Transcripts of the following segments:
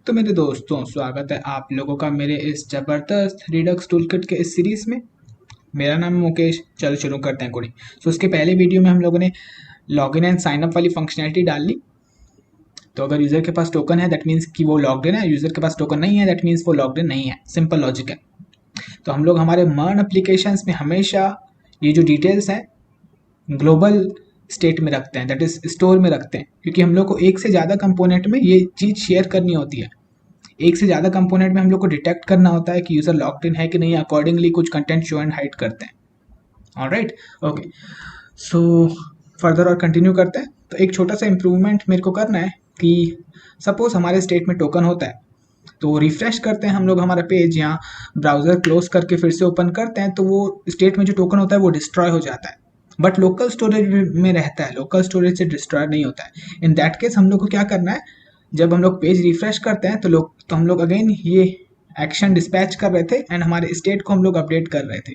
तो मेरे दोस्तों, स्वागत है आप लोगों का मेरे इस ज़बरदस्त रिडक्स टूलकिट के इस सीरीज़ में। मेरा नाम है मुकेश। चलो शुरू करते हैं कोडिंग। सो उसके पहले वीडियो में हम लोगों ने लॉगिन एंड साइन अप वाली फंक्शनैलिटी डाल ली। तो अगर यूज़र के पास टोकन है दैट मीन्स कि वो लॉग्ड इन है, यूज़र के पास टोकन नहीं है दैट मीन्स वो लॉग्ड इन नहीं है। सिंपल लॉजिक है। तो हम लोग हमारे मर्न एप्लीकेशंस में हमेशा ये जो डिटेल्स हैं ग्लोबल स्टेट में रखते हैं, दैट इज स्टोर में रखते हैं, क्योंकि हम लोग को एक से ज़्यादा कंपोनेंट में ये चीज़ शेयर करनी होती है। एक से ज़्यादा कंपोनेंट में हम लोग को डिटेक्ट करना होता है कि यूज़र लॉग्ड इन है कि नहीं, अकॉर्डिंगली कुछ कंटेंट शो एंड हाइड करते हैं। Alright, okay. सो फर्दर और कंटिन्यू करते हैं। तो एक छोटा सा इम्प्रूवमेंट मेरे को करना है कि सपोज हमारे स्टेट में टोकन होता है, तो रिफ्रेश करते हैं हम लोग हमारा पेज, यहाँ ब्राउज़र क्लोज करके फिर से ओपन करते हैं, तो वो स्टेट में जो टोकन होता है वो डिस्ट्रॉय हो जाता है, बट लोकल स्टोरेज में रहता है, लोकल स्टोरेज से डिस्ट्रॉय नहीं होता है। इन दैट केस हम लोग को क्या करना है, जब हम लोग पेज रिफ्रेश करते हैं तो हम लोग अगेन ये एक्शन डिस्पैच कर रहे थे एंड हमारे स्टेट को हम लोग अपडेट कर रहे थे।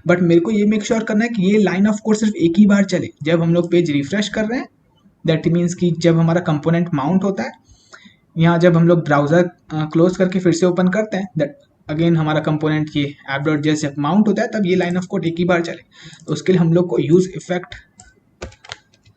बट मेरे को ये मेक श्योर करना है कि ये लाइन ऑफ कोड सिर्फ एक ही बार चले जब हम लोग पेज रिफ्रेश कर रहे हैं। दैट मीन्स कि जब हमारा कंपोनेंट माउंट होता है, यहाँ जब हम लोग ब्राउज़र क्लोज करके फिर से ओपन करते हैं, दैट अगेन हमारा कंपोनेंट ये app.js जब माउंट होता है तब ये लाइन ऑफ कोड एक ही बार चले। तो उसके लिए हम लोग को यूज इफेक्ट,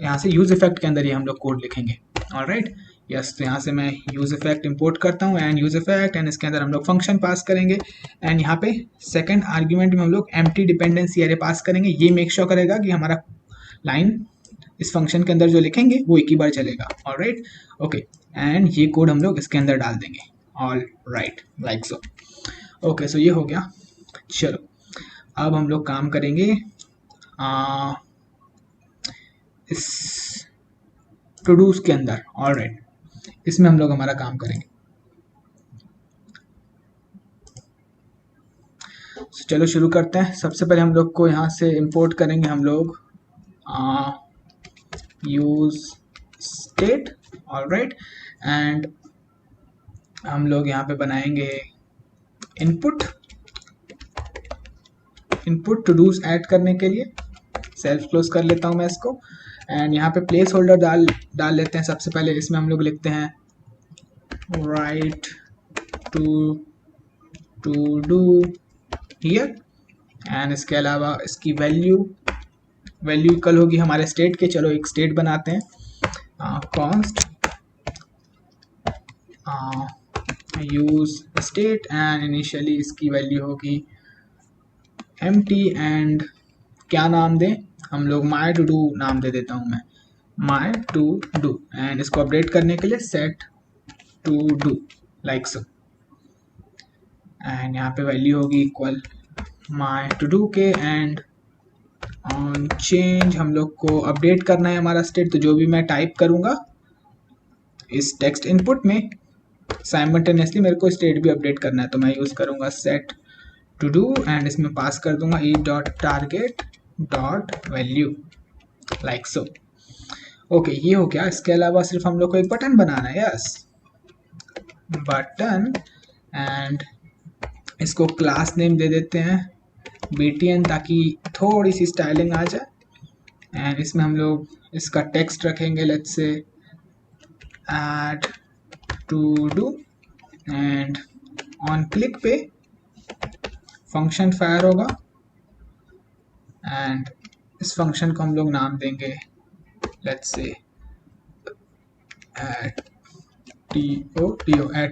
यहाँ से यूज इफेक्ट के अंदर ये हम लोग कोड लिखेंगे। Alright, yes. तो यहाँ से मैं यूज इफेक्ट इंपोर्ट करता हूँ एंड यूज इफेक्ट, एंड इसके अंदर हम लोग फंक्शन पास करेंगे एंड यहाँ पे सेकंड आर्ग्यूमेंट में हम लोग एम्प्टी डिपेंडेंसी एरे पास करेंगे। ये मेक श्योर करेगा कि हमारा लाइन इस फंक्शन के अंदर जो लिखेंगे वो एक ही बार चलेगा। Alright, okay. एंड ये कोड हम लोग इसके अंदर डाल देंगे। All right, like so. Okay, so ये हो गया। चलो अब हम लोग काम करेंगे इस टू डूज के अंदर। ऑलराइट, इसमें हम लोग हमारा काम करेंगे। so, चलो शुरू करते हैं। सबसे पहले हम लोग को यहाँ से इंपोर्ट करेंगे हम लोग यूज स्टेट। ऑलराइट, एंड हम लोग यहाँ पे बनाएंगे इनपुट टू डूज ऐड करने के लिए। सेल्फ क्लोज कर लेता हूँ मैं इसको एंड यहाँ पे प्लेस होल्डर डाल लेते हैं। सबसे पहले इसमें हम लोग लिखते हैं write to do here, and इसके अलावा इसकी वैल्यू इक्वल होगी हमारे स्टेट के। चलो एक स्टेट बनाते हैं, const use state, and initially इसकी वैल्यू होगी एम्प्टी, एंड क्या नाम दें हम लोग, माई टू डू नाम दे देता हूँ मैं, माई टू डू। एंड इसको अपडेट करने के लिए set to do like so, and यहाँ पे वैल्यू होगी इक्वल माई टू डू के, एंड ऑन चेंज हम लोग को अपडेट करना है हमारा स्टेट। तो जो भी मैं टाइप करूँगा इस टेक्स्ट इनपुट में, साइमल्टेनियसली मेरे को स्टेट भी अपडेट करना है, तो मैं यूज़ करूँगा सेट टू डू एंड इसमें पास कर दूंगा e.target.value लाइक सो। ओके, ये हो गया। इसके अलावा सिर्फ हम लोग को एक बटन बनाना है, यस, बटन, एंड इसको क्लास नेम दे देते हैं btn ताकि थोड़ी सी स्टाइलिंग आ जाए। एंड इसमें हम लोग इसका टेक्स्ट रखेंगे, let's say add to do, and on click पे फंक्शन फायर होगा एंड इस फंक्शन को हम लोग नाम देंगे let's say add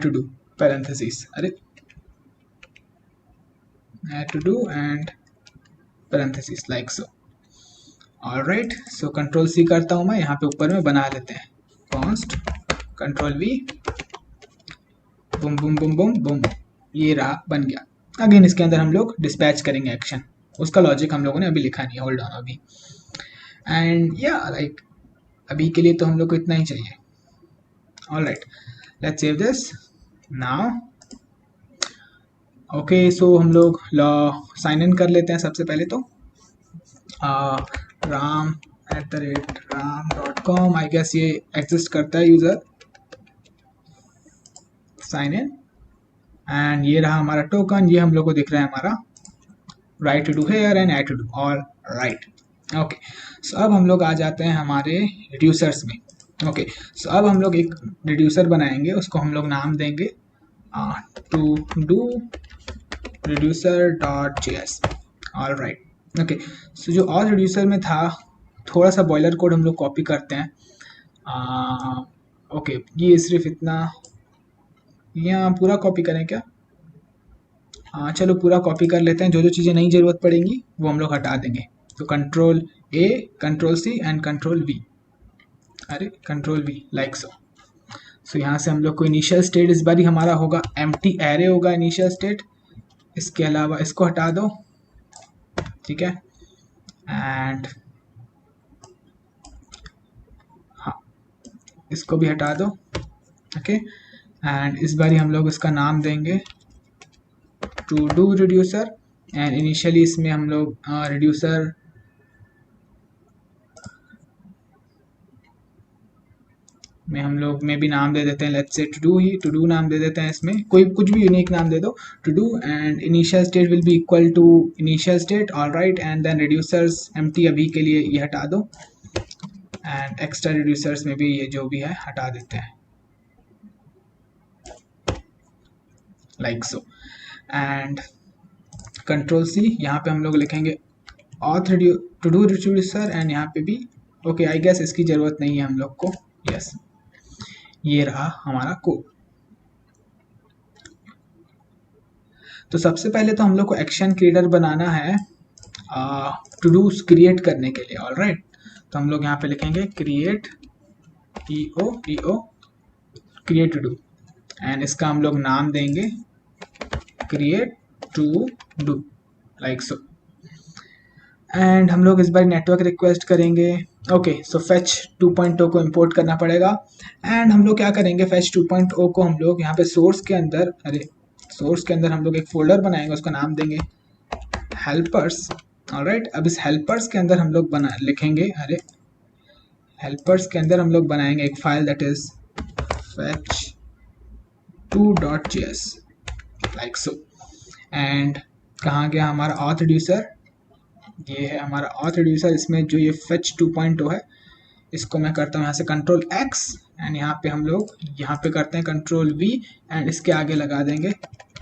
to do parenthesis, अरे add to do and parenthesis like so. Alright, so control C करता हूँ मैं, यहाँ पे ऊपर में बना लेते हैं const, control we, Bum Bum Bum Bum Bum, ये रहा, बन गया। अगेन इसके अंदर हम लोग डिस्पैच करेंगे एक्शन, उसका लॉजिक हम लोगों ने अभी लिखा नहीं है, होल्ड ऑन अभी। एंड या लाइक अभी के लिए तो हम लोग को इतना ही चाहिए। Alright, let's save this now. Okay, so हम लोग साइन इन कर लेते हैं। सबसे पहले तो ram@ram.com, आई गेस ये एग्जिस्ट करता है यूज़र। साइन इन, एंड ये रहा हमारा टोकन, ये हम लोग को दिख रहा है हमारा right to do here and add to do. All right, okay. So अब हम लोग आ जाते हैं हमारे रिड्यूसर्स में। ओके, सो अब हम लोग एक रिड्यूसर बनाएंगे, उसको हम लोग नाम देंगे to do reducer dot JS. All right, okay. So जो और रिड्यूसर में था, थोड़ा सा बॉयलर कोड हम लोग कॉपी करते हैं। ओके, ये सिर्फ इतना, यहाँ पूरा कॉपी करें क्या? चलो पूरा कॉपी कर लेते हैं। जो जो चीज़ें नहीं ज़रूरत पड़ेंगी वो हम लोग हटा देंगे। तो control A, control C and control V, अरे control V, like so. So यहाँ से हम लोग को इनिशियल स्टेट इस बार ही हमारा होगा एम्प्टी एरे होगा इनिशियल स्टेट। इसके अलावा इसको हटा दो, ठीक है। एंड हाँ, इसको भी हटा दो, ओके। एंड इस बार ही हम लोग इसका नाम देंगे to do reducer. And initially इसमें हम लोग रिड्यूसर में हम लोग में भी नाम दे देते हैं, लेट्स से टू डू ही, टू डू नाम दे देते हैं। इसमें कोई कुछ भी यूनिक नाम दे दो, to do. And initial state will be equal to initial state, all right. And then reducers empty अभी के लिए ये हटा दो। एंड एक्स्ट्रा रिड्यूसर्स में भी ये जो भी है हटा देते हैं, like so. And control C, यहाँ पे हम लोग लिखेंगे auth to do reducer. And यहाँ पे भी ओके, आई गेस इसकी ज़रूरत नहीं है हम लोग को, यस। ये रहा हमारा कोड। तो सबसे पहले तो हम लोग को एक्शन क्रिएटर बनाना है टू डूज क्रिएट करने के लिए, ऑल राइट। तो हम लोग यहाँ पे लिखेंगे क्रिएट ईओ क्रिएट टू डू। एंड इसका हम लोग नाम देंगे create to do, like so. And हम लोग इस बार नेटवर्क रिक्वेस्ट करेंगे। ओके, सो फेच 2.0 को इंपोर्ट करना पड़ेगा। एंड हम लोग क्या करेंगे, फेच 2.0 को हम लोग यहाँ पे सोर्स के अंदर, सोर्स के अंदर हम लोग एक फोल्डर बनाएंगे, उसका नाम देंगे हेल्पर्स, ऑलराइट। अब इस हेल्पर्स के अंदर हम लोग लिखेंगे, हेल्पर्स के अंदर हम लोग बनाएंगे एक file that is fetch2.js, like so. And कहाँ गया हमारा ऑथ रिड्यूसर, ये है हमारा ऑथ रिड्यूसर। इसमें जो ये फेच 2.0 है, इसको मैं करता हूँ यहाँ से कंट्रोल एक्स। एंड यहाँ पे हम लोग यहाँ पे करते हैं कंट्रोल वी। एंड इसके आगे लगा देंगे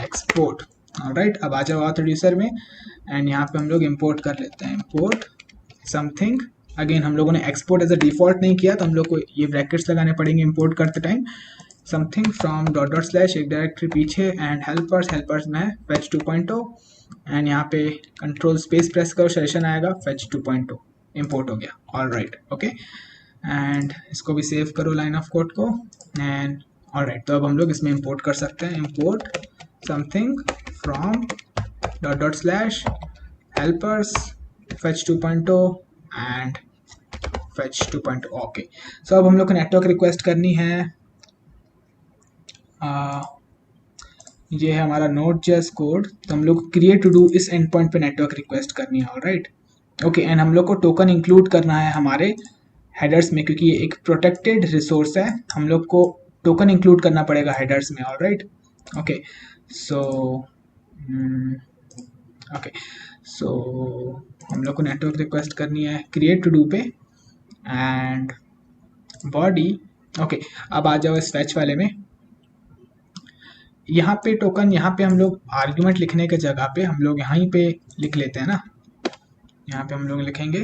एक्सपोर्ट, ऑलराइट। अब आ जाओ ऑथ रिड्यूसर में। एंड यहाँ पे हम लोग इंपोर्ट कर लेते हैं, इंपोर्ट समथिंग। अगेन हम लोगों ने एक्सपोर्ट एज अ डिफॉल्ट नहीं किया, तो हम लोग को ये ब्रैकेट्स लगाने पड़ेंगे इंपोर्ट करते time. Something from dot dot slash, एक डायरेक्टरी पीछे। एंड हेल्पर्स में है फेच 2.0। एंड यहाँ पे कंट्रोल स्पेस प्रेस करो, सेशन आएगा, फेच 2.0 इंपोर्ट हो गया, ऑल राइट, ओके। एंड इसको भी सेव करो लाइन ऑफ कोड को। एंड ऑल राइट, तो अब हम लोग इसमें इंपोर्ट कर सकते हैं, import something from dot dot slash helpers fetch 2.0 and fetch 2.0, okay. So अब हम लोग को नेटवर्क रिक्वेस्ट करनी है। ये है हमारा Node.js कोड। तो हम लोग क्रिएट टू डू इस एंड पॉइंट पे नेटवर्क रिक्वेस्ट करनी है, ऑलराइट, ओके। एंड हम लोग को टोकन इंक्लूड करना है हमारे हेडर्स में, क्योंकि ये एक प्रोटेक्टेड रिसोर्स है, हम लोग को टोकन इंक्लूड करना पड़ेगा हेडर्स में, ऑलराइट, ओके। सो हम लोग को नेटवर्क रिक्वेस्ट करनी है क्रिएट टू डू पे। And body, okay. अब आ जाओ इस फेच वाले में। यहाँ पे टोकन, यहाँ पे हम लोग आर्ग्यूमेंट लिखने के जगह पे हम लोग यहाँ पे लिख लेते हैं ना, यहाँ पे हम लोग लिखेंगे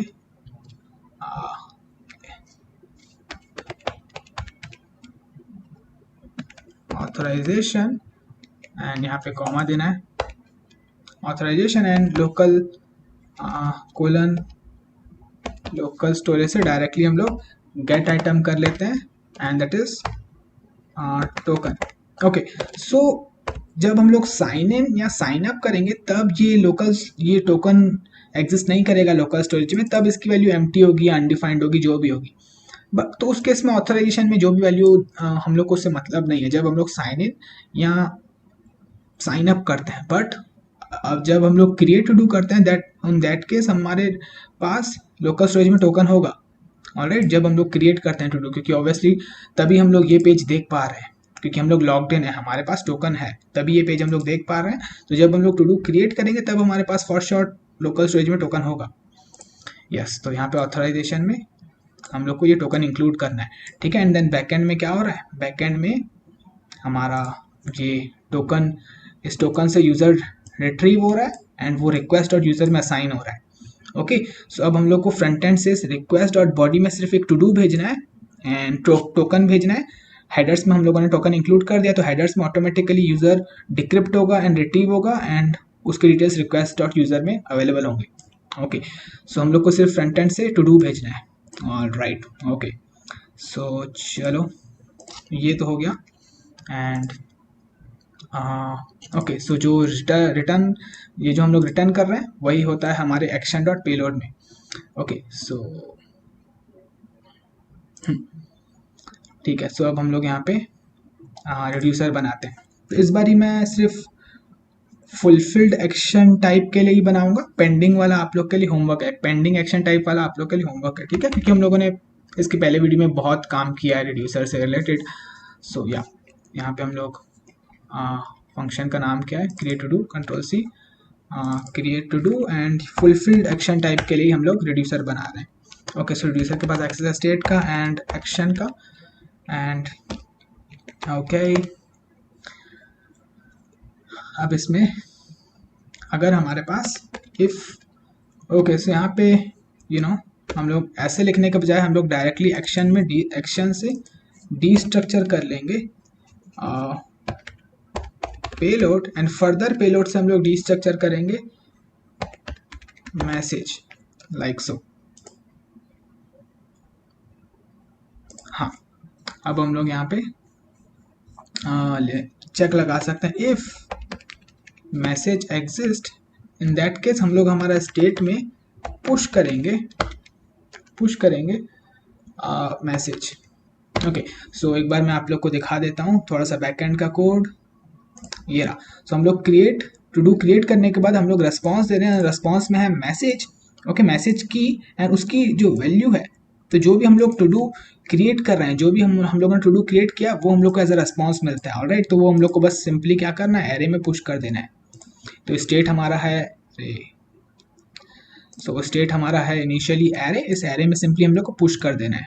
ऑथराइजेशन। एंड यहाँ पे कॉमा देना है, authorization and local colon local storage से डायरेक्टली हम लोग गेट आइटम कर लेते हैं। And that is token, okay. So जब हम लोग साइन इन या साइन अप करेंगे, तब ये टोकन एग्जिस्ट नहीं करेगा लोकल स्टोरेज में, तब इसकी वैल्यू एम्प्टी होगी, अनडिफाइंड होगी, जो भी होगी। तो उस केस में ऑथराइजेशन में जो भी वैल्यू हम लोग को उससे मतलब नहीं है, जब हम लोग साइन इन या साइन अप करते हैं। बट अब जब हम लोग क्रिएट टू डू करते हैं, दैट केस हमारे पास लोकल स्टोरेज में टोकन होगा, ऑलराइट, जब हम लोग क्रिएट करते हैं टू डू, क्योंकि ऑब्वियसली तभी हम लोग ये पेज देख पा रहे हैं, क्योंकि हम लोग लॉग्ड इन है, हमारे पास टोकन है, तभी ये पेज हम लोग देख पा रहे हैं। तो जब हम लोग टू डू क्रिएट करेंगे, तब हमारे पास फॉर श्योर लोकल स्टोरेज में टोकन होगा, यस। तो यहाँ पे ऑथराइजेशन में हम लोग को ये टोकन इंक्लूड करना है, ठीक है। एंड देन बैकएंड में क्या हो रहा है, बैकएंड में हमारा ये टोकन, इस टोकन से यूज़र रिट्रीव हो रहा है एंड वो रिक्वेस्ट डॉट यूज़र में असाइन हो रहा है। ओके, सो अब हम लोग को फ्रंट एंड से रिक्वेस्ट डॉट बॉडी में सिर्फ एक टू डू भेजना है एंड टोकन भेजना है। हेडर्स में हम लोगों ने टोकन इंक्लूड कर दिया, तो हेडर्स में ऑटोमेटिकली यूज़र डिक्रिप्ट होगा एंड रिट्रीव होगा एंड उसके डिटेल्स रिक्वेस्ट डॉट यूज़र में अवेलेबल होंगे। ओके, सो हम लोग को सिर्फ फ्रंट एंड से टू डू भेजना है। ऑल राइट, ओके, सो चलो ये तो हो गया। एंड ओके, सो जो रिटर्न, ये जो हम लोग रिटर्न कर रहे हैं वही होता है हमारे एक्शन डॉट पेलोड में। ओके, सो ठीक है, सो अब हम लोग यहाँ पे रिड्यूसर बनाते हैं। तो इस बारी मैं सिर्फ फुलफिल्ड एक्शन टाइप के लिए ही बनाऊंगा, पेंडिंग वाला आप लोग के लिए होमवर्क है, पेंडिंग एक्शन टाइप वाला आप लोग के लिए होमवर्क है, ठीक है, क्योंकि हम लोगों ने इसके पहले वीडियो में बहुत काम किया है रिड्यूसर से रिलेटेड। सो या यहाँ पे हम लोग फंक्शन का नाम क्या है, create to do, control C, create to do and fulfilled action type के लिए हम लोग रिड्यूसर बना रहे हैं। ओके, सो रिड्यूसर के पास एक्सेस है स्टेट का एंड एक्शन का एंड ओके। अब इसमें अगर हमारे पास इफ ओके, सो यहाँ पे हम लोग ऐसे लिखने के बजाय हम लोग डायरेक्टली एक्शन में एक्शन से डी स्ट्रक्चर कर लेंगे पेलोड एंड फर्दर पेलोड से हम लोग डी स्ट्रक्चर करेंगे मैसेज लाइक सो। हाँ, अब हम लोग यहाँ पे चेक लगा सकते हैं, if message exist in that case हम लोग हमारा स्टेट में पुश करेंगे मैसेज। ओके, सो एक बार मैं आप लोग को दिखा देता हूँ थोड़ा सा बैकएंड का कोड, ये रहा। सो हम लोग टू डू क्रिएट करने के बाद हम लोग रेस्पॉन्स दे रहे हैं, रेस्पॉन्स में है मैसेज। ओके, मैसेज की एंड उसकी जो वैल्यू है, तो जो भी हम लोग टू डू क्रिएट कर रहे हैं, जो भी हम लोगों ने टू डू क्रिएट किया वो हम लोग को एज अ रेस्पॉन्स मिलता है। ऑलराइट, तो वो हम लोग को बस सिंपली क्या करना है, एरे में पुश कर देना है। तो स्टेट हमारा है स्टेट हमारा है इनिशियली एरे, इस एरे में सिंपली हम लोग को पुश कर देना है।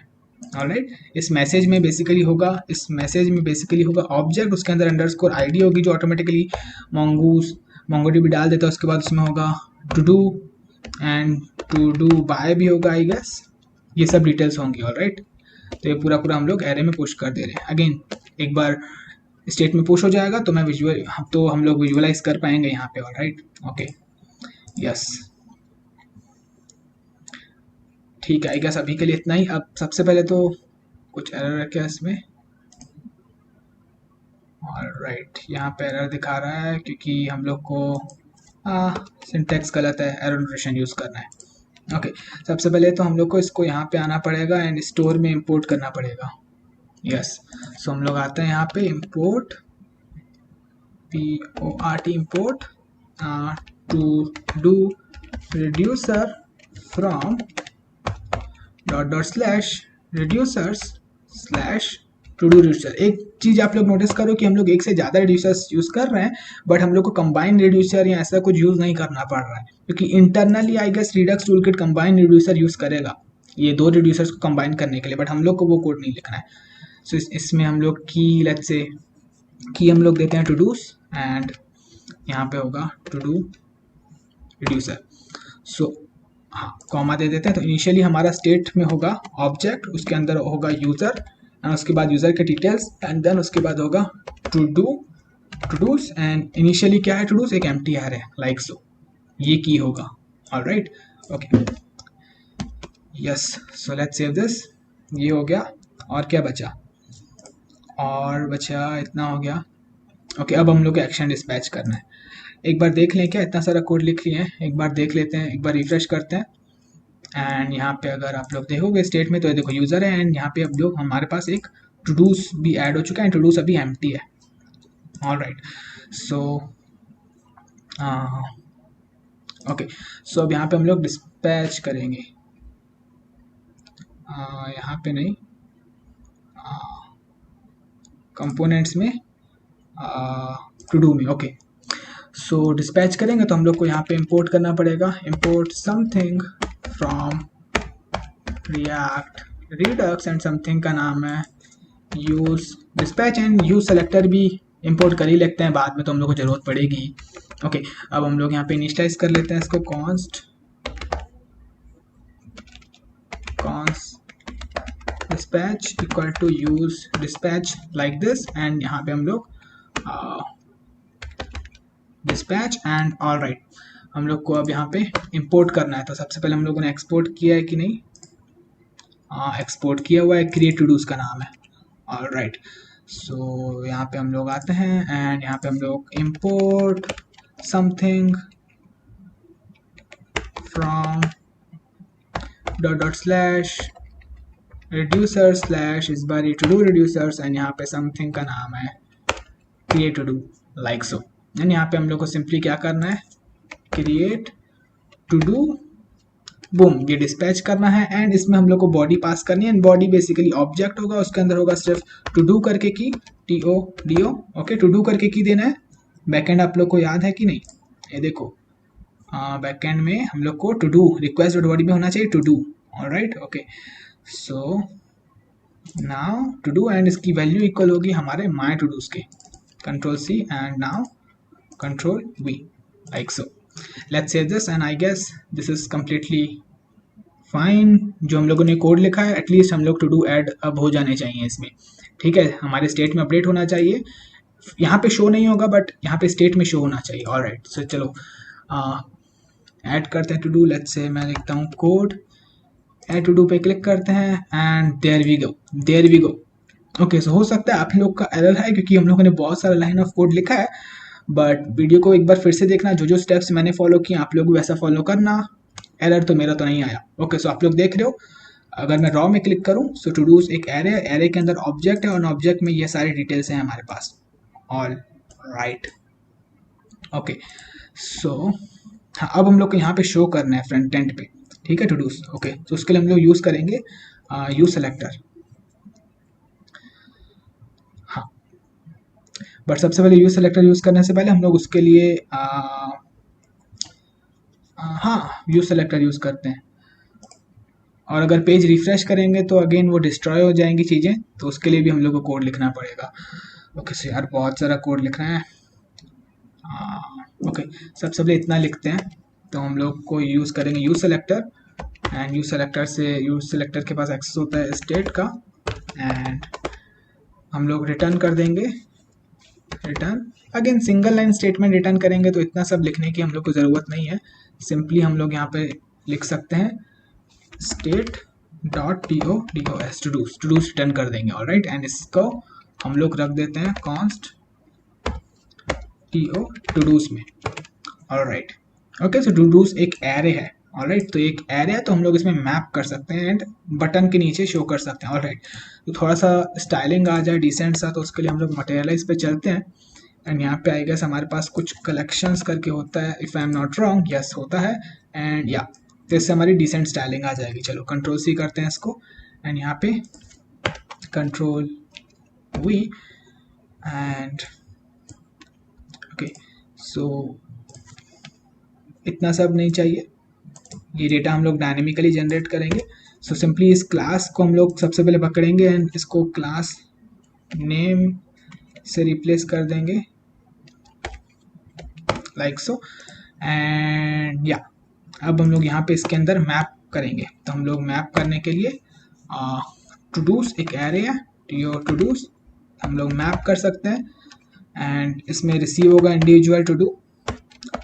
ऑलराइट, इस मैसेज में बेसिकली होगा ऑब्जेक्ट, उसके अंदर अंडरस्कोर आईडी होगी जो ऑटोमेटिकली मोंगोडीबी डाल देता है। उसके बाद उसमें होगा to do and to do by भी होगा आई गेस, ये सब डिटेल्स होंगी। ऑलराइट, तो ये पूरा हम लोग एरे में पुश कर दे रहे हैं। अगेन एक बार स्टेट में पुश हो जाएगा तो हम लोग विजुअलाइज कर पाएंगे यहाँ पे। ऑलराइट, ओके, यस, ठीक है, आई गेस अभी के लिए इतना ही। अब सबसे पहले तो कुछ एरर है क्या इसमें? ऑलराइट, यहाँ पे एरर दिखा रहा है क्योंकि हम लोग को सिंटैक्स गलत है, एरर नोटेशन यूज़ करना है। ओके, सबसे पहले तो हम लोग को इसको यहाँ पे आना पड़ेगा एंड स्टोर में इंपोर्ट करना पड़ेगा। यस, सो हम लोग आते हैं यहाँ पे import PORT import to do reducer from /reducers/to do reducer। एक चीज आप लोग नोटिस करो कि हम लोग एक से ज्यादा रिड्यूसर्स यूज कर रहे हैं, बट हम लोग को कंबाइन रिड्यूसर या ऐसा कुछ यूज नहीं करना पड़ रहा है, क्योंकि internally I guess redux toolkit combine reducer use करेगा ये दो रिड्यूसर्स को कंबाइन करने के लिए, बट हम लोग को वो कोड नहीं लिखना है। सो इसमें हम लोग की हम लोग देते हैं टू डूस एंड यहाँ पे होगा टू डू रिड्यूसर। सो हाँ, कॉमा दे देते हैं। तो इनिशियली हमारा स्टेट में होगा ऑब्जेक्ट, उसके अंदर होगा यूजर एंड उसके बाद यूजर के डिटेल्स एंड देन उसके बाद होगा टू डूस एंड इनिशियली क्या है टू डूस, एक एम्प्टी एरे है लाइक सो, ये की होगा। Alright, okay, yes, so let's save this. ये हो गया, और क्या बचा? और बचा इतना हो गया। ओके, अब हम लोग को एक्शन डिस्पैच करना है। एक बार देख लें, क्या इतना सारा कोड लिख लिए हैं, एक बार देख लेते हैं, एक बार रिफ्रेश करते हैं एंड यहाँ पे अगर आप लोग देखोगे स्टेट में तो ये देखो यूज़र है एंड यहाँ पे अब लोग हमारे पास एक टू डूस भी ऐड हो चुका है, टू डूस अभी एम्प्टी है। ऑलराइट, सो ओके, सो अब यहाँ पे हम लोग डिस्पैच करेंगे, यहाँ पे नहीं, कंपोनेंट्स में टू डू में। ओके, सो डिस्पैच करेंगे तो हम लोग को यहाँ पे इंपोर्ट करना पड़ेगा, import something from react Redux and something का नाम है use dispatch, and use selector भी इंपोर्ट कर ही लेते हैं, बाद में तो हम लोग को जरूरत पड़ेगी। ओके, अब हम लोग यहाँ पे इनिशियलाइज कर लेते हैं इसको, const dispatch equal to use dispatch like this, and यहाँ पे हम लोग डिस्पैच एंड ऑल राइट। हम लोग को अब यहाँ पे इंपोर्ट करना है, तो सबसे पहले हम लोगों ने एक्सपोर्ट किया है कि नहीं, एक्सपोर्ट किया हुआ है, क्रिएट टू डूज का नाम है। ऑल राइट, सो यहाँ पे हम लोग आते हैं एंड यहाँ पे हम लोग import something from dot slash reducer slash इस बार टू डू रिड्यूसर्स, एंड यहाँ पे समथिंग का नाम है create to do like so. And यहाँ पे हम लोग को सिंपली क्या करना है, क्रिएट टू डू बूम, ये डिस्पैच करना है, एंड इसमें हम लोग को बॉडी पास करनी है, एंड बॉडी बेसिकली ऑब्जेक्ट होगा, उसके अंदर होगा सिर्फ टू डू करके की, TODO। ओके, टू डू करके की देना है। बैकएंड आप लोग को याद है कि नहीं, ये देखो बैकएंड में हम लोग को to do request dot body में होना चाहिए to do. All right, okay, so now to do, and इसकी वैल्यू इक्वल होगी हमारे माई टू डूज के, control C and now control V like so. Let's save this and I guess this is completely fine। जो हम लोगों ने code लिखा है एटलीस्ट हम लोग टू डू ऐड अब हो जाने चाहिए इसमें, ठीक है, हमारे स्टेट में अपडेट होना चाहिए। यहाँ पे शो नहीं होगा बट यहाँ पे स्टेट में शो होना चाहिए। ऑलराइट, सो चलो ऐड करते हैं टू डू। लेट्स से मैं लिखता हूँ कोड, ऐड टू डू पे क्लिक करते हैं and there we go. Okay, so हो सकता है आप लोग का एरर है क्योंकि हम लोगों ने बहुत सारा लाइन ऑफ कोड लिखा है, बट वीडियो को एक बार फिर से देखना, जो जो स्टेप्स मैंने फॉलो किए आप लोग वैसा फॉलो करना। एरर तो मेरा तो नहीं आया। ओके, सो आप लोग देख रहे हो, अगर मैं रॉ में क्लिक करूं सो टू डूज एक एरे, एरे के अंदर ऑब्जेक्ट है और ऑब्जेक्ट में ये सारी डिटेल्स हैं हमारे पास। ऑल राइट, ओके, सो अब हम लोग को यहाँ पे शो करना है फ्रंट एंड पे, ठीक है, टू डूज। ओके, तो उसके लिए हम लोग यूज करेंगे यूज सेलेक्टर। हाँ, बट सबसे पहले यूज सेलेक्टर यूज करने से पहले हम लोग उसके लिए हाँ यूज सेलेक्टर यूज करते हैं, और अगर पेज रिफ्रेश करेंगे तो अगेन वो डिस्ट्रॉय हो जाएंगी चीज़ें, तो उसके लिए भी हम लोग को कोड लिखना पड़ेगा। ओके, सो यार बहुत सारा कोड लिखना है। ओके, सबसे पहले इतना लिखते हैं, तो हम लोग को यूज़ करेंगे use selector, and use selector के पास एक्सेस होता है स्टेट का, एंड हम लोग रिटर्न कर देंगे, return again single line statement return करेंगे, तो इतना सब लिखने की हम लोग को ज़रूरत नहीं है। सिंपली हम लोग यहाँ पे लिख सकते हैं state dot TODOS to dos return कर देंगे। ऑलराइट, एंड इसको हम लोग रख देते हैं कॉन्स्ट TO टू डूज में। All right, okay, so to dos एक एरे है। ऑलराइट, तो एक एरे है तो हम लोग इसमें मैप कर सकते हैं एंड बटन के नीचे शो कर सकते हैं। ऑलराइट, तो थोड़ा सा स्टाइलिंग आ जाए डिसेंट सा, तो उसके लिए हम लोग मटेरियलाइज पे चलते हैं, एंड यहाँ पे आई गेस हमारे पास कुछ कलेक्शंस करके होता है, if I am not wrong, yes होता है, एंड या तो इससे हमारी डिसेंट स्टाइलिंग आ जाएगी। चलो कंट्रोल C करते हैं इसको, एंड यहाँ पे कंट्रोल V, एंड ओके, सो इतना सब नहीं चाहिए, ये डेटा हम लोग डायनेमिकली जनरेट करेंगे। सो सिंपली इस क्लास को हम लोग सबसे पहले पकड़ेंगे एंड इसको क्लास नेम से रिप्लेस कर देंगे लाइक सो, एंड या अब हम लोग यहाँ पे इसके अंदर मैप करेंगे। तो हम लोग मैप करने के लिए टू डूज एक एरे है, टू डूज हम लोग मैप कर सकते हैं, एंड इसमें रिसीव होगा इंडिविजुअल टू डू,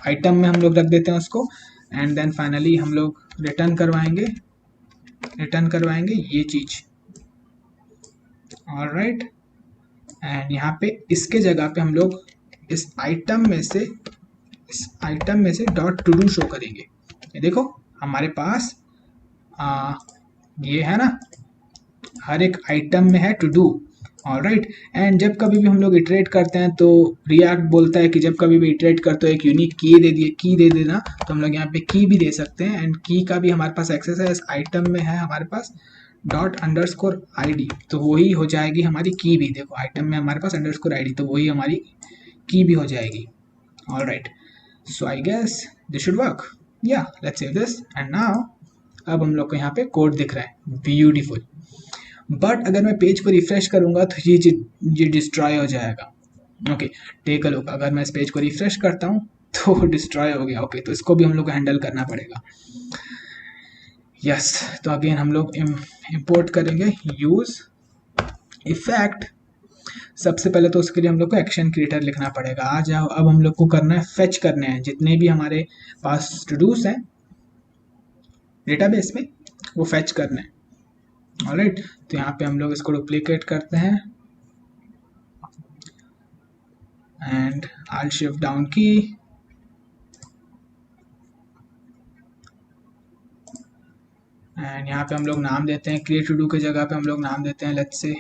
आइटम में हम लोग रख देते हैं उसको, एंड देन फाइनली हम लोग रिटर्न करवाएंगे ये चीज़। ऑलराइट, एंड यहाँ पे इसके जगह पे हम लोग इस आइटम में से डॉट टू डू शो करेंगे। ये देखो हमारे पास ये है ना, हर एक आइटम में है टू डू। ऑलराइट, एंड जब कभी भी हम लोग इटरेट करते हैं तो रिएक्ट बोलता है कि जब कभी भी इटरेट करते हो एक यूनिक की दे देना, तो हम लोग यहाँ पे की भी दे सकते हैं, एंड की का भी हमारे पास एक्सेस है। इस आइटम में है हमारे पास ._id, तो वही हो जाएगी हमारी की भी। देखो आइटम में हमारे पास _id, तो वही हमारी की भी हो जाएगी। Alright, so I guess this should work. या let's save this, and now अब हम लोग को यहाँ पे कोड दिख रहा है, ब्यूटीफुल। बट अगर मैं पेज को रिफ्रेश करूंगा तो ये डिस्ट्रॉय हो जाएगा। ओके, टेक अ लुक, अगर मैं इस पेज को रिफ्रेश करता हूँ तो डिस्ट्रॉय हो गया। ओके, तो इसको भी हम लोग को हैंडल करना पड़ेगा। यस, तो अगेन हम लोग इंपोर्ट करेंगे यूज इफेक्ट। सबसे पहले तो उसके लिए हम लोग को एक्शन क्रिएटर लिखना पड़ेगा। आ जाओ, अब हम लोग को करना है फेच करने हैं जितने भी हमारे पास टू डूज हैं डेटाबेस में, वो फेच करने हैं। ऑलराइट, तो यहाँ पे हम लोग इसको डुप्लीकेट करते हैं एंड Alt Shift डाउन की, एंड यहाँ पे हम लोग नाम देते हैं क्रिएट टू डू की जगह पे हम लोग नाम देते हैं let's say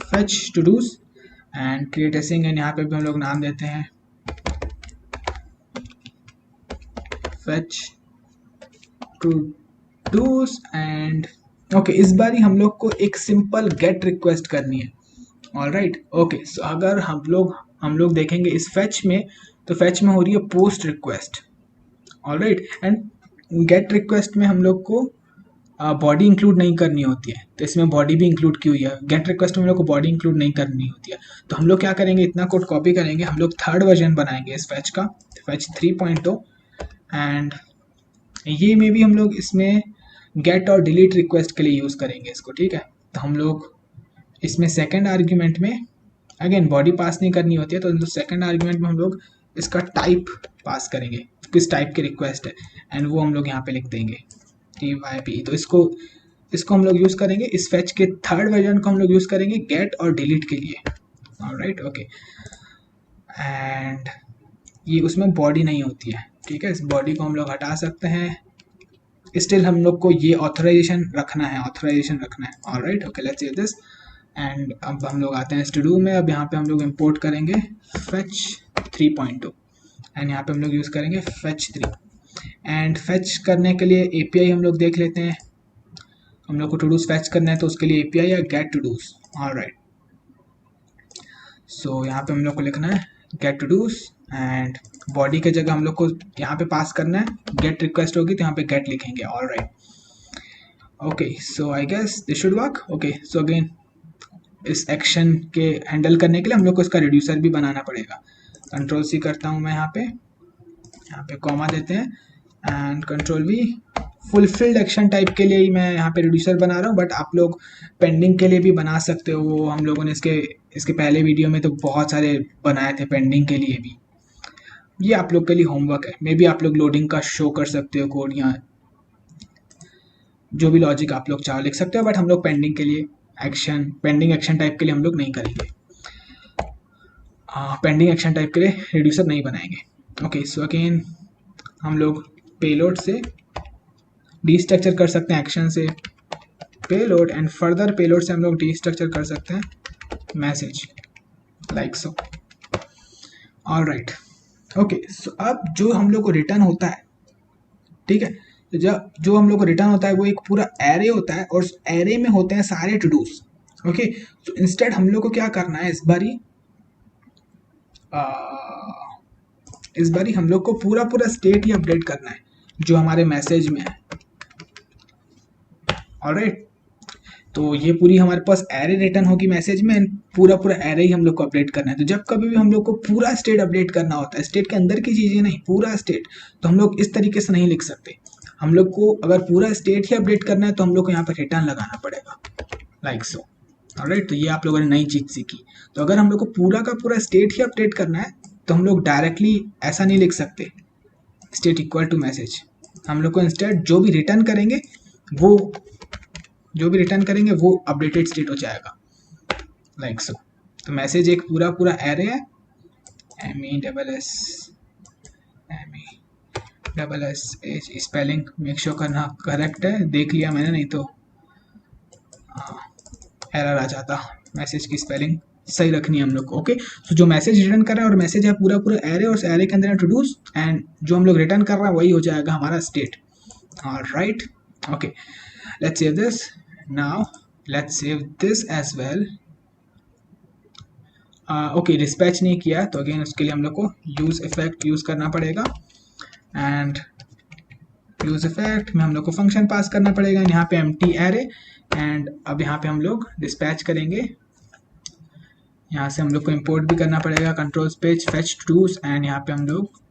fetch to dos, and create async, and यहाँ पे भी हम लोग नाम देते हैं fetch to dos. And okay, इस बार ही हम लोग को एक सिंपल गेट रिक्वेस्ट करनी है। ऑलराइट, ओके, सो अगर हम लोग देखेंगे इस फेच में, तो फेच में हो रही है post request. Alright, and gate request में हम लोग को बॉडी इंक्लूड नहीं करनी होती है, तो इसमें बॉडी भी इंक्लूड की हुई है। गेट रिक्वेस्ट में हम लोग को बॉडी इंक्लूड नहीं करनी होती है, तो हम लोग क्या करेंगे, इतना कोड कॉपी करेंगे, हम लोग 3rd वर्जन बनाएंगे इस फेच का, फेच 3.0, एंड ये में भी हम लोग इसमें गेट और डिलीट रिक्वेस्ट के लिए यूज़ करेंगे इसको। ठीक है, तो हम लोग इसमें सेकेंड आर्ग्यूमेंट में अगेन बॉडी पास नहीं करनी होती है, तो सेकेंड आर्ग्यूमेंट में हम लोग इसका टाइप पास करेंगे, किस टाइप की रिक्वेस्ट है, एंड वो हम लोग यहाँ पे लिख देंगे TYP। तो इसको हम लोग यूज़ करेंगे, इस फेच के 3rd वर्जन को हम लोग यूज़ करेंगे गेट और डिलीट के लिए। ऑलराइट, ओके, एंड ये उसमें बॉडी नहीं होती है। ठीक है, इस बॉडी को हम लोग हटा सकते हैं, स्टिल हम लोग को ये ऑथराइजेशन रखना है। Alright, okay, let's see this, and अब हम लोग आते हैं टू डू में। अब यहाँ पे हम लोग इंपोर्ट करेंगे फेच 3.2, एंड यहाँ पे हम लोग यूज़ करेंगे फेच 3, एंड फेच करने के लिए API हम लोग देख लेते हैं। हम लोग को टू डूज फेच करना है तो उसके लिए API या get to dos. All right, so यहाँ पे हम लोग को लिखना है get to dos, and body के जगह हम लोग को यहाँ पे पास करना है गेट रिक्वेस्ट होगी तो यहाँ पे गेट लिखेंगे। All right, okay, so I guess this should work. Okay, so again इस एक्शन के हैंडल करने के लिए हम लोग को इसका रिड्यूसर भी बनाना पड़ेगा। Ctrl+C करता हूँ मैं, यहाँ पे कॉमा देते हैं, and Ctrl+V। Fulfilled action type के लिए ही मैं यहाँ पे रिड्यूसर बना रहा हूँ, बट आप लोग पेंडिंग के लिए भी बना सकते हो। वो हम लोगों ने इसके पहले वीडियो में तो बहुत सारे बनाए थे पेंडिंग के लिए भी। ये आप लोग के लिए होमवर्क है, मे बी आप लोग लोडिंग का शो कर सकते हो कोड, या जो भी लॉजिक आप लोग चाहो लिख सकते हो, बट हम लोग पेंडिंग के लिए पेंडिंग एक्शन टाइप के लिए हम लोग नहीं करेंगे। पेंडिंग एक्शन टाइप के लिए रिड्यूसर नहीं बनाएंगे। ओके, सो अगेन हम लोग पेलोड से डीस्ट्रक्चर कर सकते हैं, एक्शन से पेलोड, एंड फर्दर पेलोड से हम लोग डीस्ट्रक्चर कर सकते हैं message, like so. Alright, okay, so अब जो हम लोग को रिटर्न होता है, ठीक है, तो जब जो हम लोग को रिटर्न होता है वो एक पूरा एरे होता है, और उस एरे में होते हैं सारे टू डूज। ओके, तो इंस्टेड हम लोग को क्या करना है, इस बारी हम लोग को पूरा स्टेट ही अपडेट करना है जो हमारे मैसेज में है। ऑलराइट, तो ये पूरी हमारे पास एरे रिटर्न होगी मैसेज में, पूरा एरे ही हम लोग को अपडेट करना है। तो जब कभी भी हम लोग को पूरा स्टेट अपडेट करना होता है, स्टेट के अंदर की चीज़ें नहीं, पूरा स्टेट, तो हम लोग इस तरीके से नहीं लिख सकते। हम लोग को अगर पूरा स्टेट ही अपडेट करना है तो हम लोग को यहाँ पर रिटर्न लगाना पड़ेगा, लाइक सो। ऑलराइट, तो ये आप लोगों ने नई चीज़ सीखी। तो अगर हम लोग को पूरा का पूरा स्टेट ही अपडेट करना है तो हम लोग डायरेक्टली ऐसा नहीं लिख सकते स्टेट इक्वल टू मैसेज। हम लोग को इंस्टेड जो भी रिटर्न करेंगे वो अपडेटेड स्टेट हो जाएगा, लाइक सो। तो मैसेज एक पूरा एरे है, MESS स्पेलिंग मेक श्योर करना करेक्ट है, देख लिया मैंने, नहीं तो एरर आ जाता। मैसेज की स्पेलिंग सही रखनी है हम लोग को। ओके, तो जो मैसेज रिटर्न कर रहा है, और मैसेज है पूरा एरे, और उस एरे के अंदर टू डूज, एंड जो हम लोग रिटर्न कर रहा है वही हो जाएगा हमारा state. All right, okay, let's save this now, let's save this as well. Okay, dispatch नहीं किया तो अगेन उसके लिए हम लोग को यूज इफेक्ट यूज करना पड़ेगा, एंड यूज इफेक्ट में हम लोग को फंक्शन पास करना पड़ेगा। यहाँ पे एम्प्टी एरे एंड अब यहाँ पे हम लोग डिस्पैच करेंगे। यहाँ से हम लोग को इंपोर्ट भी करना पड़ेगा, control page fetch to dos, and यहाँ पे हम लोग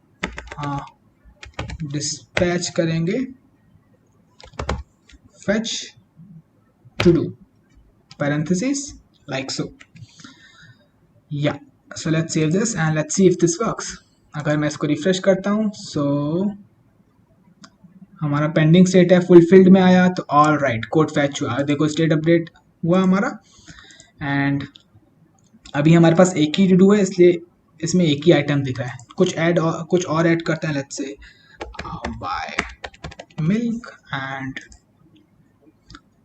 डिस्पैच करेंगे fetch to do parentheses like so. Yeah, so let's save this and let's see if this works. अगर मैं इसको रिफ्रेश करता हूँ so हमारा पेंडिंग स्टेट है फुलफिल्ड में आया, तो ऑल राइट कोड फैच हुआ, देखो स्टेट अपडेट हुआ हमारा। एंड अभी हमारे पास एक ही टू डू है, इसलिए इसमें एक ही आइटम दिख रहा है। कुछ और ऐड करते हैं, लेट्स से बाय मिल्क, एंड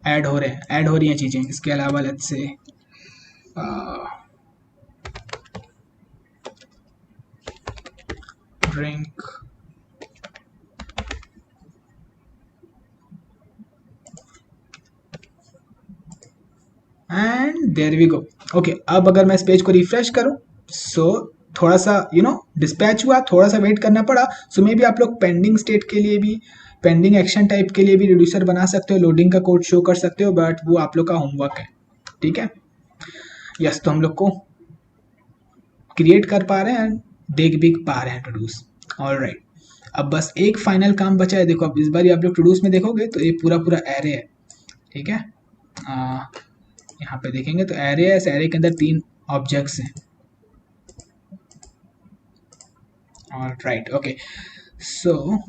ऐड हो रही हैं चीज़ें। इसके अलावा let's say drink and there we go. Okay, अब अगर मैं इस पेज को रिफ्रेश करूं सो थोड़ा सा डिस्पैच हुआ, थोड़ा सा वेट करना पड़ा। सो मे बी आप लोग पेंडिंग स्टेट के लिए भी, पेंडिंग एक्शन टाइप के लिए भी रिड्यूसर बना सकते हो, लोडिंग का कोड शो कर सकते हो, बट वो आप लोग का होमवर्क है, ठीक है। यस, तो हम लोग को क्रिएट कर पा रहे हैं, देख भी पा रहे हैं टू डूज। ऑल राइट, अब बस एक फाइनल काम बचा है। देखो अब इस बार आप लोग टू डूज में देखोगे तो ये पूरा पूरा एरे है, ठीक है। यहाँ पे देखेंगे तो एरे है, इस एरे के अंदर 3 ऑब्जेक्ट्स हैं। ऑल राइट, ओके, सो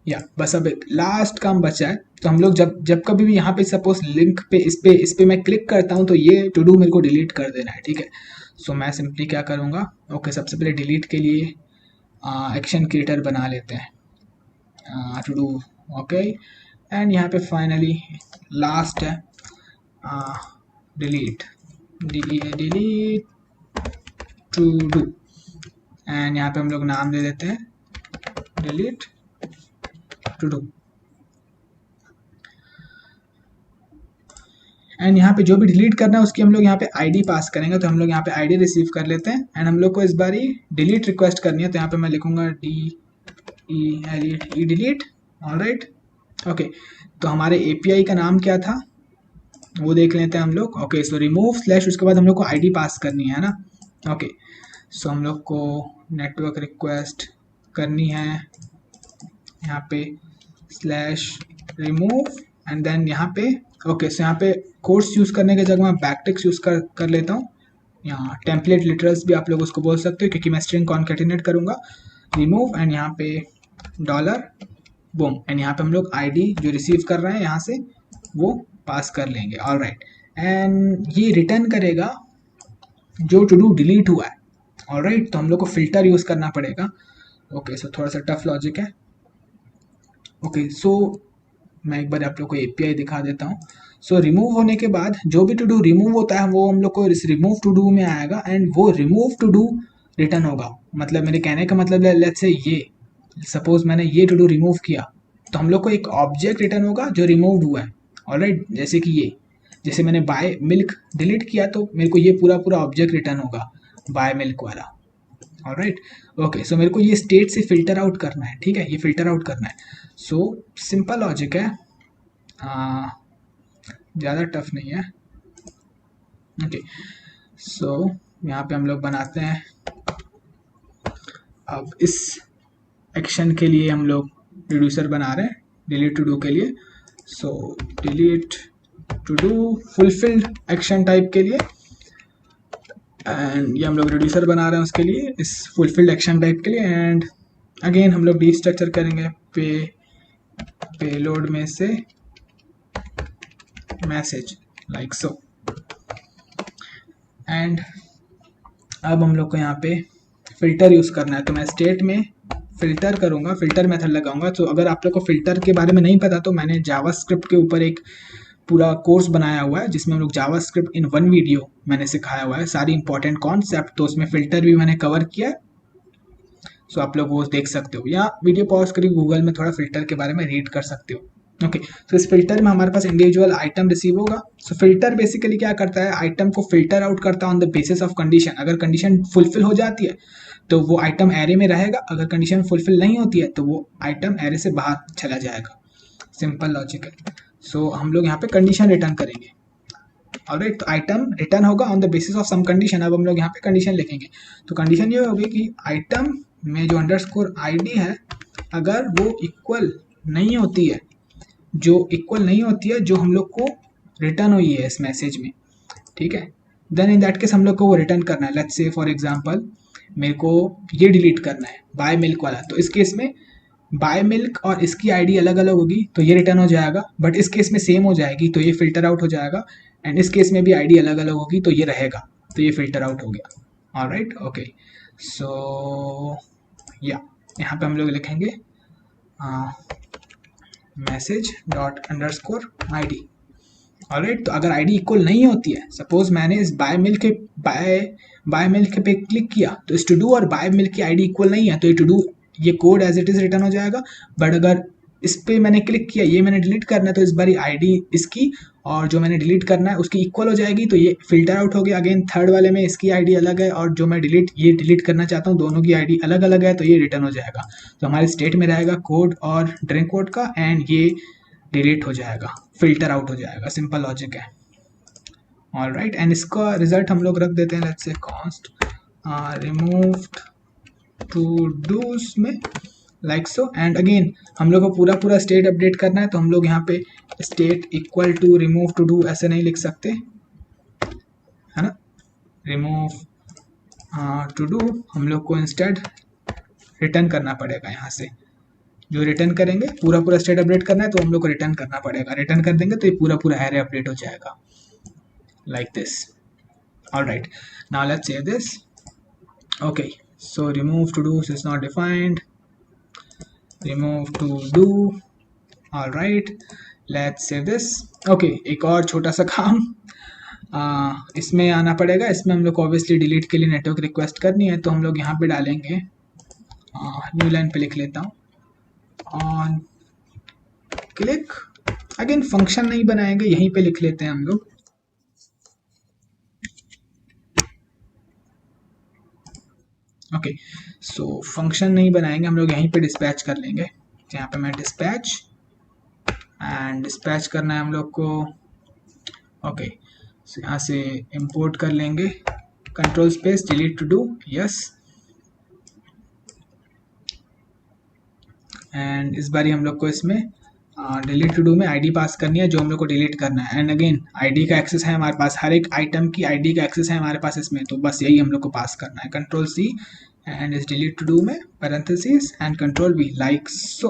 या बस अब एक लास्ट काम बचा है। तो हम लोग जब कभी भी यहाँ पे सपोज लिंक पे इस पे मैं क्लिक करता हूँ तो ये टू डू मेरे को डिलीट कर देना है, ठीक है। सो मैं सिंपली क्या करूँगा, ओके, सबसे पहले डिलीट के लिए एक्शन क्रिएटर बना लेते हैं टू डू, ओके। एंड यहाँ पे फाइनली लास्ट है डिलीट टू डू, एंड यहाँ पे हम लोग नाम दे देते हैं डिलीट टू डू। एंड यहाँ पे जो भी डिलीट करना है उसकी हम लोग यहाँ पे आईडी पास करेंगे। तो हम लोग यहाँ पे आईडी रिसीव कर लेते हैं, एंड हम लोग को इस बार ही डिलीट रिक्वेस्ट करनी है। तो यहाँ पे मैं लिखूंगा डिलीट। ऑल राइट, ओके, तो हमारे एपीआई का नाम क्या था वो देख लेते हैं हम लोग। ओके, सो रिमूव स्लैश, उसके बाद हम लोग को आईडी पास करनी है ना। ओके, सो हम लोग को नेटवर्क रिक्वेस्ट करनी है यहाँ पे स्लैश रिमूव, एंड देन यहाँ पे ओके, सो यहाँ पे कोड्स यूज़ करने की जगह मैं बैकटिक्स यूज़ कर लेता हूँ। यहाँ टेम्पलेट लिटरल्स भी आप लोग उसको बोल सकते हो, क्योंकि मैं स्ट्रिंग कॉन्केटिनेट करूँगा। रिमूव एंड यहाँ पे डॉलर बूम, एंड यहाँ पे हम लोग आईडी जो रिसीव कर रहे हैं यहाँ से वो पास कर लेंगे। ऑल राइट, एंड ये रिटर्न करेगा जो टू डू डिलीट हुआ है। ऑल राइट, तो हम लोग को फिल्टर यूज़ करना पड़ेगा। ओके, सो थोड़ा सा टफ लॉजिक है। ओके, सो मैं एक बार आप लोग को एपीआई दिखा देता हूँ। सो रिमूव होने के बाद जो भी टू डू रिमूव होता है वो हम लोग को इस रिमूव टू डू में आएगा, एंड वो रिमूव टू डू रिटर्न होगा। मतलब मेरे कहने का मतलब है, लेट्स से ये सपोज मैंने ये टू डू रिमूव किया तो हम लोग को एक ऑब्जेक्ट रिटर्न होगा जो रिमूव्ड हुआ है। ऑलराइट, जैसे कि ये, जैसे मैंने बाय मिल्क डिलीट किया तो मेरे को ये पूरा पूरा ऑब्जेक्ट रिटर्न होगा बाय मिल्क वाला। ऑलराइट, ओके, सो मेरे को ये स्टेट से फिल्टर आउट करना है, ठीक है, ये फिल्टर आउट करना है। सो सिंपल लॉजिक है, ज़्यादा टफ नहीं है। ओके, सो यहाँ पे हम लोग बनाते हैं, अब इस एक्शन के लिए हम लोग रिड्यूसर बना रहे हैं डिलीट टू डू के लिए। So delete to do fulfilled action type के लिए, एंड ये हम लोग रिड्यूसर बना रहे हैं उसके लिए, इस फुलफिल्ड एक्शन टाइप के लिए। एंड अगेन हम लोग डीस्ट्रक्चर करेंगे पेलोड में से मैसेज लाइक सो। एंड अब हम लोग को यहाँ पे फिल्टर यूज़ करना है, तो मैं स्टेट में फिल्टर करूँगा, फिल्टर मेथड लगाऊंगा। तो अगर आप लोग को फिल्टर के बारे में नहीं पता तो मैंने जावास्क्रिप्ट के ऊपर एक पूरा कोर्स बनाया हुआ है जिसमें हम लोग जावास्क्रिप्ट इन 1 वीडियो मैंने सिखाया हुआ है, सारी इंपॉर्टेंट कॉन्सेप्ट, तो उसमें फिल्टर भी मैंने कवर किया है। सो आप लोग वो देख सकते हो, या वीडियो पॉज करके गूगल में थोड़ा फिल्टर के बारे में रीड कर सकते हो। ओके, तो इस फिल्टर में हमारे पास इंडिविजुअल आइटम रिसीव होगा। सो फिल्टर बेसिकली क्या करता है, आइटम को फिल्टर आउट करता है on the basis of condition. अगर कंडीशन फुलफिल हो जाती है तो वो आइटम एरे में रहेगा, अगर कंडीशन फुलफिल नहीं होती है तो वो आइटम एरे से बाहर चला जाएगा। सिंपल लॉजिक है। सो हम लोग यहाँ पे कंडीशन रिटर्न करेंगे। ऑलराइट, तो आइटम रिटर्न होगा on the basis of some condition. अब हम लोग यहाँ पे कंडीशन लिखेंगे, तो कंडीशन ये होगी कि आइटम में जो अंडरस्कोर आईडी है अगर वो इक्वल नहीं होती है, जो इक्वल नहीं होती है जो हम लोग को रिटर्न हुई है इस मैसेज में, ठीक है, देन इन दैट केस हम लोग को वो रिटर्न करना है। लेट्स से फॉर एग्जांपल मेरे को ये डिलीट करना है बाय मिल्क वाला, तो इस केस में बाय मिल्क और इसकी आईडी अलग अलग होगी तो ये रिटर्न हो जाएगा, बट इस केस में सेम हो जाएगी तो ये फिल्टर आउट हो जाएगा, एंड इस केस में भी आईडी अलग अलग होगी तो ये रहेगा, तो ये फिल्टर आउट हो गया। ऑलराइट, ओके, सो या यहाँ पे हम लोग लिखेंगे message dot underscore ID. Alright, तो अगर आईडी इक्वल नहीं होती है, सपोज मैंने इस बाय मिल्क पे क्लिक किया तो इस टू डू और बाय मिल्क की आईडी इक्वल नहीं है, तो ये टू डू ये code as it is return हो जाएगा, बट अगर इस पे मैंने क्लिक किया, ये मैंने डिलीट करना है तो इस बारी आईडी इसकी और जो मैंने डिलीट करना है उसकी इक्वल हो जाएगी, तो ये फिल्टर आउट हो गया। अगेन थर्ड वाले में इसकी आईडी अलग है और जो मैं डिलीट करना चाहता हूँ दोनों की आईडी अलग अलग है, तो ये रिटर्न हो जाएगा। तो हमारे स्टेट में रहेगा कोड और ड्रिंक कोड का, एंड ये डिलीट हो जाएगा, फिल्टर आउट हो जाएगा। सिंपल लॉजिक है। ऑलराइट, एंड इसका रिजल्ट हम लोग रख देते हैं, let's say const removed to dos में लाइक सो, एंड अगेन हम लोग को पूरा स्टेट अपडेट करना है, तो हम लोग यहाँ पे state equal to remove to do ऐसे नहीं लिख सकते, है ना, रिमूव टू डू हम लोग को इंस्टेड रिटर्न करना पड़ेगा। यहाँ से जो रिटर्न करेंगे पूरा स्टेट अपडेट करना है तो हम लोग को रिटर्न करना पड़ेगा, रिटर्न कर देंगे तो ये पूरा एरे अपडेट हो जाएगा like this. All right, now let's save this. Okay, so remove to do's is not defined, remove to do. All right, let's save this. Okay, एक और छोटा सा काम इसमें आना पड़ेगा। इसमें हम लोग को ऑब्वियसली डिलीट के लिए नेटवर्क रिक्वेस्ट करनी है, तो हम लोग यहाँ पे डालेंगे, न्यू लाइन पे लिख लेता हूँ, ऑन क्लिक। अगेन फंक्शन नहीं बनाएंगे, यहीं पे लिख लेते हैं हम लोग, ओके, सो फंक्शन नहीं बनाएंगे हम लोग, यहीं पे डिस्पैच कर लेंगे। यहाँ पे मैं डिस्पैच एंड डिस्पैच करना है हम लोग को। ओके, सो यहाँ से इंपोर्ट कर लेंगे, control space delete to do, yes, and इस बार हम लोग को इसमें डिलीट टू डू में आईडी पास करनी है जो हम लोग को डिलीट करना है, एंड अगेन आईडी का एक्सेस है हमारे पास, हर एक आइटम की आईडी का एक्सेस है हमारे पास इसमें, तो बस यही हम लोग को पास करना है। कंट्रोल सी एंड इस डिलीट टू डू में parenthesis and control V like so.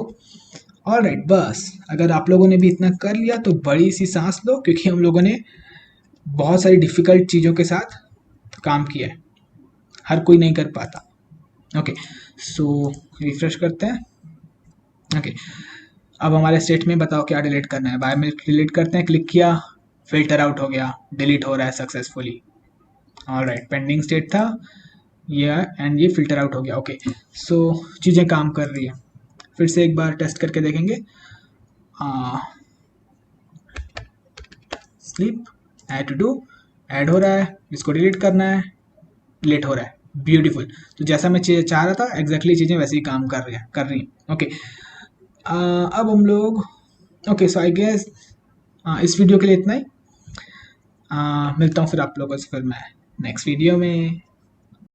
Alright, बस अगर आप लोगों ने भी इतना कर लिया तो बड़ी सी सांस लो, क्योंकि हम लोगों ने बहुत सारी डिफ़िकल्ट चीज़ों के साथ काम किया है, हर कोई नहीं कर पाता। ओके, सो रिफ्रेश करते हैं। ओके, अब हमारे स्टेट में बताओ क्या डिलीट करना है। बाय मिल्क डिलीट करते हैं, क्लिक किया, फिल्टर आउट हो गया, डिलीट हो रहा है सक्सेसफुली। ऑलराइट, पेंडिंग स्टेट था ये, एंड ये फिल्टर आउट हो गया। ओके, सो चीज़ें काम कर रही है। फिर से एक बार टेस्ट करके देखेंगे। Sleep add to do add हो रहा है, इसको डिलीट करना है, डिलीट हो रहा है, ब्यूटीफुल। तो जैसा मैं चाह रहा था एग्जैक्टली चीज़ें वैसे ही काम कर रही हैं। ओके, अब हम लोग, ओके, सो आई गेस इस वीडियो के लिए इतना ही। मिलता हूँ फिर आप लोगों से फिर मैं नेक्स्ट वीडियो में।